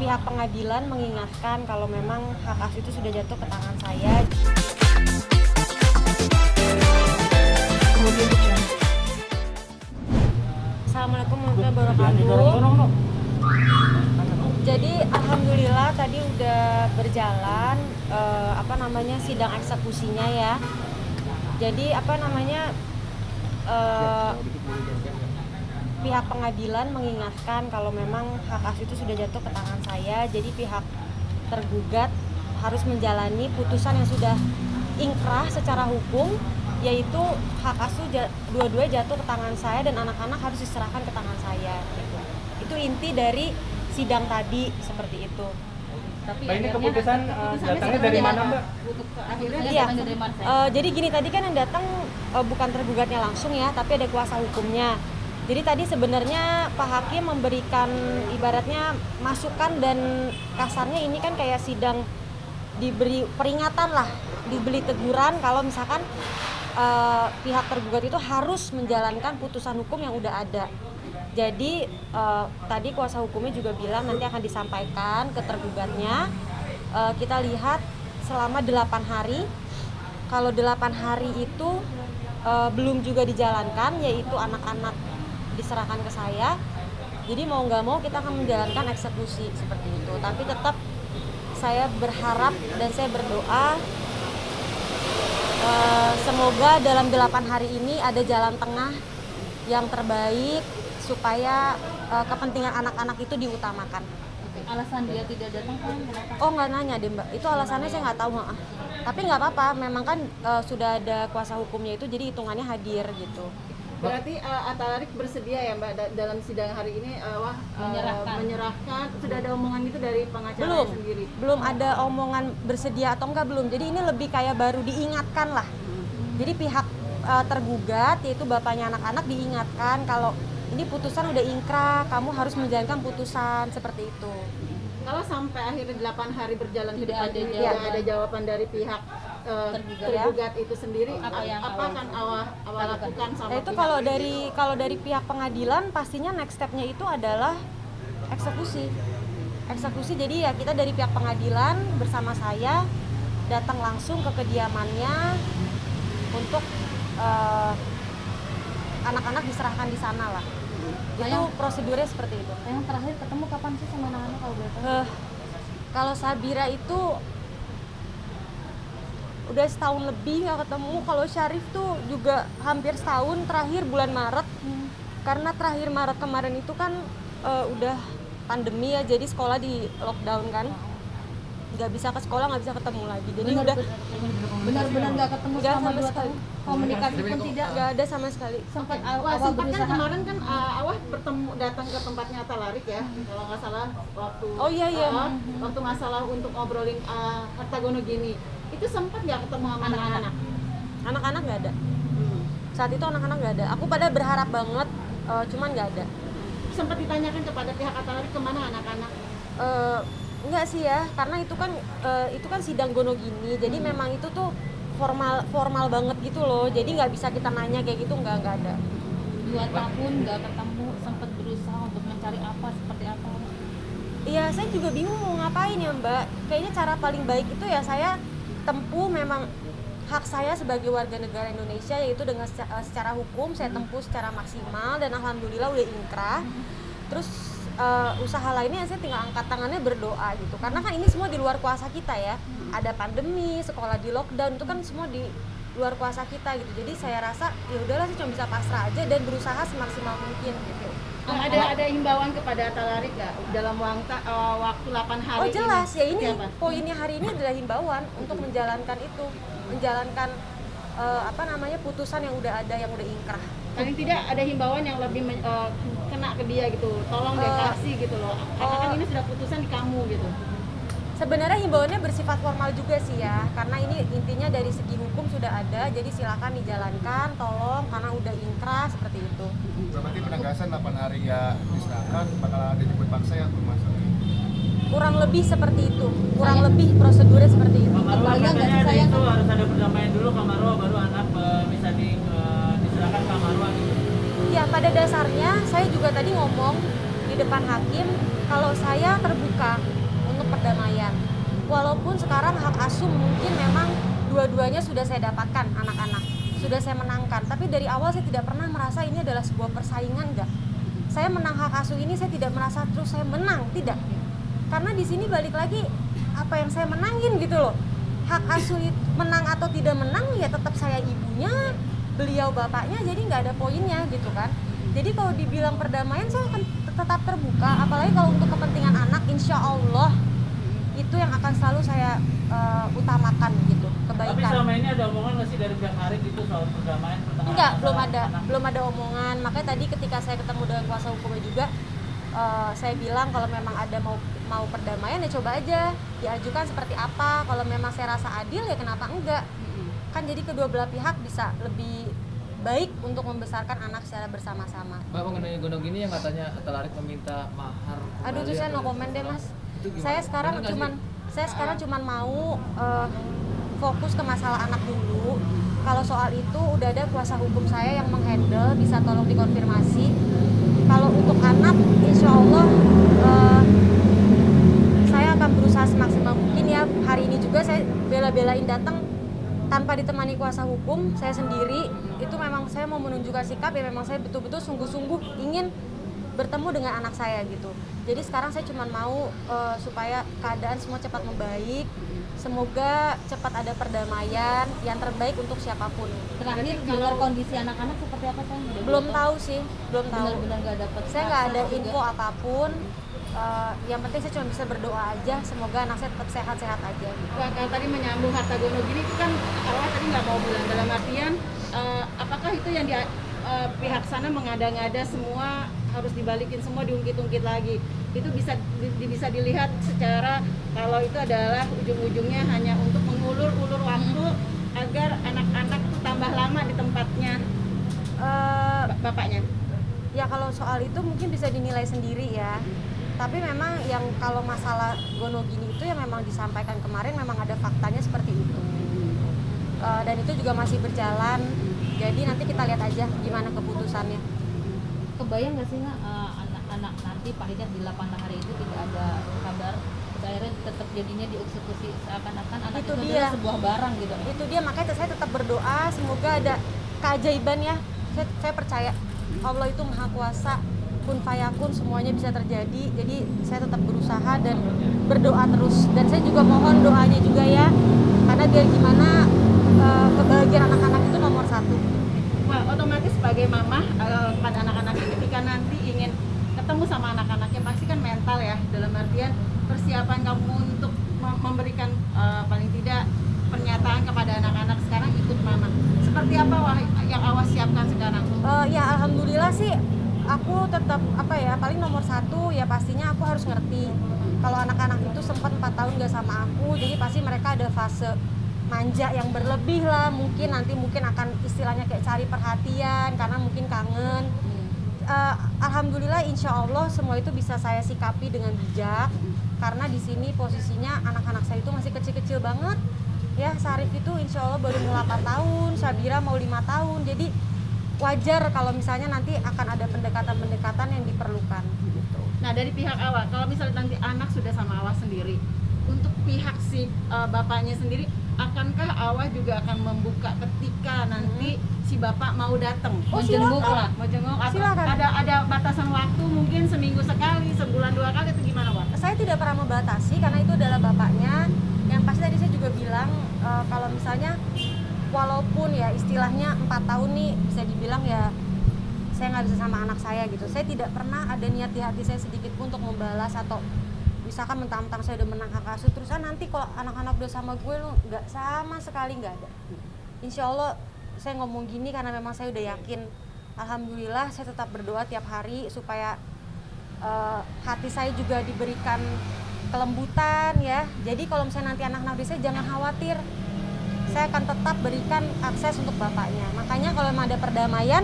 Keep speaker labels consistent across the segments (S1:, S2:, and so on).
S1: pihak pengadilan mengingatkan kalau memang hak asuh itu sudah jatuh ke tangan saya. Assalamualaikum warahmatullahi wabarakatuh. Jadi alhamdulillah tadi udah berjalan sidang eksekusinya ya. Jadi pihak pengadilan mengingatkan kalau memang hak asuh itu sudah jatuh ke tangan saya. Jadi pihak tergugat harus menjalani putusan yang sudah inkrah secara hukum, yaitu hak asuh dua-duanya jatuh ke tangan saya dan anak-anak harus diserahkan ke tangan saya gitu. Itu inti dari sidang tadi, seperti itu.
S2: Tapi ini keputusan datangnya dari mana, Mbak?
S1: Iya. Jadi gini, tadi kan yang datang bukan tergugatnya langsung ya, tapi ada kuasa hukumnya. Jadi tadi sebenarnya Pak Hakim memberikan ibaratnya masukan, dan kasarnya ini kan kayak sidang diberi peringatan lah, diberi teguran kalau misalkan pihak tergugat itu harus menjalankan putusan hukum yang udah ada. Jadi tadi kuasa hukumnya juga bilang nanti akan disampaikan ke tergugatnya. Kita lihat selama 8 hari. Kalau 8 hari itu belum juga dijalankan, yaitu anak-anak diserahkan ke saya. Jadi mau nggak mau kita akan menjalankan eksekusi seperti itu. Tapi tetap saya berharap dan saya berdoa semoga dalam 8 hari ini ada jalan tengah yang terbaik supaya kepentingan anak-anak itu diutamakan.
S3: Alasan dia tidak datang kan?
S1: Oh, nggak nanya deh Mbak, itu alasannya saya nggak tahu. Tapi nggak apa-apa, memang kan sudah ada kuasa hukumnya itu, jadi hitungannya hadir gitu.
S4: Berarti Atalarik bersedia ya Mbak dalam sidang hari ini menyerahkan, sudah ada omongan itu dari pengacara sendiri?
S1: Belum ada omongan bersedia atau enggak, belum. Jadi ini lebih kayak baru diingatkan lah. Jadi pihak tergugat, yaitu bapaknya anak-anak, diingatkan kalau ini putusan udah inkrah, kamu harus menjalankan putusan, seperti itu.
S4: Kalau sampai akhirnya 8 hari berjalan
S3: tidak
S4: ada jawaban dari pihak tergugat itu sendiri, apa akan awal lakukan sama
S1: itu kalau dari pihak pengadilan pastinya next step-nya itu adalah eksekusi. Jadi ya kita dari pihak pengadilan bersama saya datang langsung ke kediamannya untuk anak-anak diserahkan di sana lah. Itu prosedurnya seperti itu.
S3: Yang terakhir ketemu kapan sih sama anak-anak kalau boleh tahu?
S1: Kalau Sabira itu udah setahun lebih nggak ketemu. Kalau Syarif tuh juga hampir setahun, terakhir bulan Maret. Karena terakhir Maret kemarin itu kan udah pandemi ya, jadi sekolah di lockdown kan, nggak bisa ke sekolah, nggak bisa ketemu lagi. Jadi
S3: benar-benar nggak ketemu selama 2 tahun. Komunikasi pun tidak
S1: ada sama sekali.
S3: Sempat
S4: kan
S3: berusaha.
S4: kemarin kan Awah datang ke tempatnya Atalarik ya, kalau nggak salah waktu waktu masalah untuk ngobrolin harta gono gini, itu sempat nggak ketemu sama
S1: anak-anak nggak ada. Saat itu anak-anak nggak ada. Aku pada berharap banget, cuman nggak ada.
S4: Sempat ditanyakan kepada pihak Atalarik kemana anak-anak?
S1: Enggak sih ya, karena itu kan sidang gono gini, jadi memang itu tuh formal banget gitu loh, jadi nggak bisa kita nanya kayak gitu, nggak ada.
S3: 2 tahun nggak ketemu, sempat berusaha untuk mencari seperti apa?
S1: Iya, saya juga bingung mau ngapain ya Mbak. Kayaknya cara paling baik itu ya saya tempuh, memang hak saya sebagai warga negara Indonesia, yaitu dengan secara hukum saya tempuh secara maksimal, dan alhamdulillah udah inkrah. Terus usaha lainnya saya tinggal angkat tangannya berdoa gitu, karena kan ini semua di luar kuasa kita ya. Ada pandemi, sekolah di lockdown, itu kan semua di luar kuasa kita gitu. Jadi saya rasa ya udahlah, saya cuma bisa pasrah aja dan berusaha semaksimal mungkin gitu.
S4: Ada himbauan kepada Atalarik nggak dalam waktu 8 hari?
S1: Oh jelas
S4: ini?
S1: Ya, ini poinnya hari ini adalah himbauan untuk menjalankan putusan yang udah ada, yang udah inkrah.
S4: Paling tidak ada himbauan yang lebih kena ke dia gitu, tolong deh kasih gitu loh, karena kan ini sudah putusan di kamu gitu.
S1: Sebenarnya himbauannya bersifat formal juga sih ya, karena ini intinya dari segi hukum sudah ada, jadi silakan dijalankan, tolong, karena udah inkrah, seperti itu.
S5: Berarti penegasan 8 hari ya diserahkan, bakal ada dijemput paksa ya rumah sakit?
S1: Kurang lebih seperti itu, lebih prosedurnya seperti itu.
S2: Marwah katanya ada itu harus ada perdamaian dulu ke Marwah, baru anak bisa diserahkan ke Marwah gitu.
S1: Ya, pada dasarnya saya juga tadi ngomong di depan hakim kalau saya terbuka kedua-duanya sudah saya dapatkan anak-anak, sudah saya menangkan. Tapi dari awal saya tidak pernah merasa ini adalah sebuah persaingan, enggak. Saya menang hak asuh ini saya tidak merasa terus saya menang, tidak. Karena di sini balik lagi apa yang saya menangin gitu loh. Hak asuh menang atau tidak menang ya tetap saya ibunya, beliau bapaknya, jadi nggak ada poinnya gitu kan. Jadi kalau dibilang perdamaian saya akan tetap terbuka, apalagi kalau untuk kepentingan anak, insya Allah itu yang akan selalu saya utamakan gitu, kebaikan.
S2: Tapi selama ini ada omongan nggak sih dari pihak Arif itu soal perdamaian pertengahan?
S1: Enggak, belum ada omongan. Makanya tadi ketika saya ketemu dengan kuasa hukumnya juga, saya bilang kalau memang ada mau perdamaian ya coba aja diajukan seperti apa. Kalau memang saya rasa adil ya kenapa enggak? Kan jadi kedua belah pihak bisa lebih baik untuk membesarkan anak secara bersama-sama.
S6: Mbak, mengenai gonok ini yang katanya Talarik meminta mahar.
S1: Aduh, itu saya no comment deh mas. Saya sekarang cuman mau fokus ke masalah anak dulu. Kalau soal itu udah ada kuasa hukum saya yang menghandle, bisa tolong dikonfirmasi. Kalau untuk anak, insya Allah saya akan berusaha semaksimal mungkin ya. Hari ini juga saya bela-belain datang tanpa ditemani kuasa hukum, saya sendiri. Itu memang saya mau menunjukkan sikap ya, memang saya betul-betul sungguh-sungguh ingin bertemu dengan anak saya gitu. Jadi sekarang saya cuma mau supaya keadaan semua cepat membaik. Semoga cepat ada perdamaian yang terbaik untuk siapapun.
S3: Terakhir dengar kondisi anak-anak seperti apa sayang?
S1: Belum tahu sih, belum tahu.
S3: Benar-benar nggak dapat.
S1: Saya nggak ada
S3: juga.
S1: info apapun. Yang penting saya cuma bisa berdoa aja, semoga anak saya tetap sehat-sehat aja.
S4: Wah, kalau tadi menyambung harta gono gini itu kan awal tadi nggak mau bilang, dalam artian apakah itu yang pihak sana mengada-ngada semua harus dibalikin, semua diungkit-ungkit lagi. Itu bisa dilihat secara kalau itu adalah ujung-ujungnya hanya untuk mengulur-ulur waktu agar anak-anak itu tambah lama di tempatnya bapaknya.
S1: Ya kalau soal itu mungkin bisa dinilai sendiri ya. Tapi memang yang kalau masalah gono gini itu yang memang disampaikan kemarin memang ada faktanya seperti itu. Dan itu juga masih berjalan. Jadi nanti kita lihat aja gimana keputusannya.
S3: Kebayang nggak sih nggak anak-anak nanti Pak Hidayat di 8 hari itu tidak ada kabar, akhirnya tetap jadinya dieksekusi seakan-akan anak
S1: Itu
S3: itu
S1: dia.
S3: adalah sebuah barang gitu.
S1: Itu dia, makanya saya tetap berdoa semoga ada keajaiban ya. Saya percaya Allah itu maha kuasa, kun fayakun, semuanya bisa terjadi. Jadi saya tetap berusaha dan berdoa terus. Dan saya juga mohon doanya juga ya, karena biar gimana kebahagiaan anak-anak itu nomor 1.
S4: Wah, otomatis sebagai mama pada anak-anak ini ketika nanti ingin ketemu sama anak-anaknya pasti kan mental ya, dalam artian persiapan kamu untuk memberikan paling tidak pernyataan kepada anak-anak sekarang ikut mama. Seperti apa yang Awas siapkan sekarang?
S1: Ya alhamdulillah sih aku tetap paling nomor 1 ya pastinya aku harus ngerti. Kalau anak-anak itu sempat 4 tahun gak sama aku, jadi pasti mereka ada fase manja yang berlebih lah, mungkin akan istilahnya kayak cari perhatian karena mungkin kangen. Alhamdulillah insya Allah semua itu bisa saya sikapi dengan bijak, karena di sini posisinya anak-anak saya itu masih kecil-kecil banget ya. Sarif itu insya Allah baru mau 8 tahun, Sabira mau 5 tahun, jadi wajar kalau misalnya nanti akan ada pendekatan-pendekatan yang diperlukan gitu.
S4: Nah, dari pihak Awas, kalau misalnya nanti anak sudah sama Awas sendiri, untuk pihak si bapaknya sendiri, akankah Awas juga akan membuka ketika nanti si bapak mau datang?
S1: Oh,
S3: Menjenguk
S1: silakan.
S3: lah.
S4: Menjenguk atau
S1: Silakan.
S4: ada batasan waktu mungkin seminggu sekali, sebulan 2 kali, itu gimana, Wak?
S1: Saya tidak pernah membatasi karena itu adalah bapaknya. Yang pasti tadi saya juga bilang kalau misalnya walaupun ya istilahnya 4 tahun nih bisa dibilang ya saya nggak bisa sama anak saya gitu. Saya tidak pernah ada niat di hati saya sedikit pun untuk membalas atau misalkan mentang-mentang saya udah menang hak asuh terus nanti kalau anak-anak udah sama gue lu nggak, sama sekali nggak ada. Insya Allah saya ngomong gini karena memang saya udah yakin. Alhamdulillah saya tetap berdoa tiap hari supaya hati saya juga diberikan kelembutan ya. Jadi kalau misalnya nanti anak-anak saya jangan khawatir, saya akan tetap berikan akses untuk bapaknya. Makanya kalau memang ada perdamaian,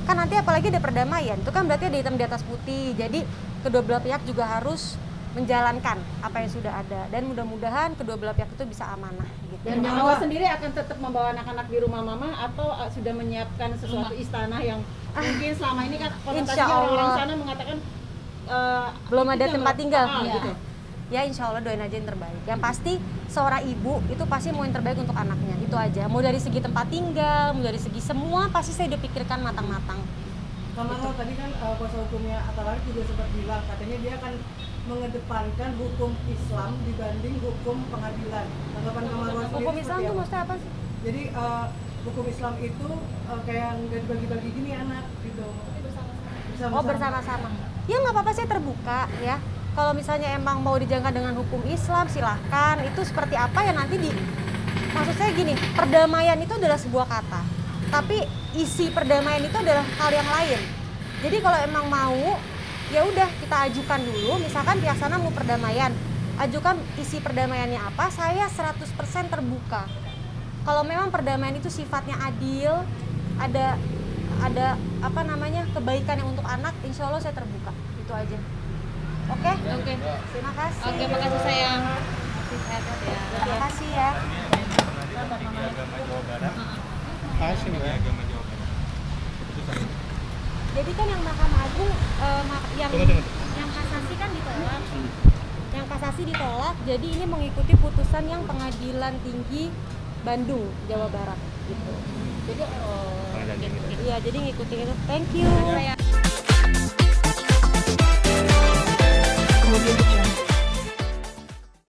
S1: kan nanti apalagi ada perdamaian itu kan berarti ada hitam di atas putih. Jadi kedua belah pihak juga harus menjalankan apa yang sudah ada, dan mudah-mudahan kedua belah pihak itu bisa amanah gitu.
S4: Dan Awas sendiri akan tetap membawa anak-anak di rumah mama atau sudah menyiapkan sesuatu istana yang mungkin selama ini kan konotasinya orang-orang sana mengatakan
S1: belum ada tempat tinggal.
S4: gitu.
S1: ya insya Allah doain aja yang terbaik. Yang pasti seorang ibu itu pasti mau yang terbaik untuk anaknya, itu aja. Mau dari segi tempat tinggal, mau dari segi semua pasti saya udah pikirkan matang-matang.
S7: Kamaro tadi kan kuasa hukumnya Atta Larik juga sempat bilang katanya dia akan mengedepankan hukum Islam dibanding hukum pengadilan. Tanggapan Kamaro sendiri
S1: Hukum Islam
S7: seperti
S1: tuh
S7: apa?
S1: maksudnya apa sih?
S7: Jadi hukum Islam itu kayak nggak dibagi-bagi gini anak gitu.
S1: Oh bersama-sama. Ya nggak apa-apa, saya terbuka ya. Kalau misalnya emang mau dijalankan dengan hukum Islam silahkan. Itu seperti apa ya nanti maksud saya gini, perdamaian itu adalah sebuah kata. Tapi isi perdamaian itu adalah hal yang lain. Jadi kalau emang mau, ya udah kita ajukan dulu. Misalkan pihak sana mau perdamaian, ajukan isi perdamaiannya apa. Saya 100% terbuka. Kalau memang perdamaian itu sifatnya adil, ada apa namanya kebaikan yang untuk anak, insya Allah saya terbuka. Itu aja. Oke?
S3: Oke.
S1: Terima kasih.
S3: Oke, makasih sayang.
S1: Terima kasih ya. Jadi kan yang Mahkamah Agung yang kasasi kan ditolak. Yang kasasi ditolak, jadi ini mengikuti putusan yang Pengadilan Tinggi Bandung, Jawa Barat gitu.
S3: Jadi
S1: Iya, jadi ngikutin itu. Thank you.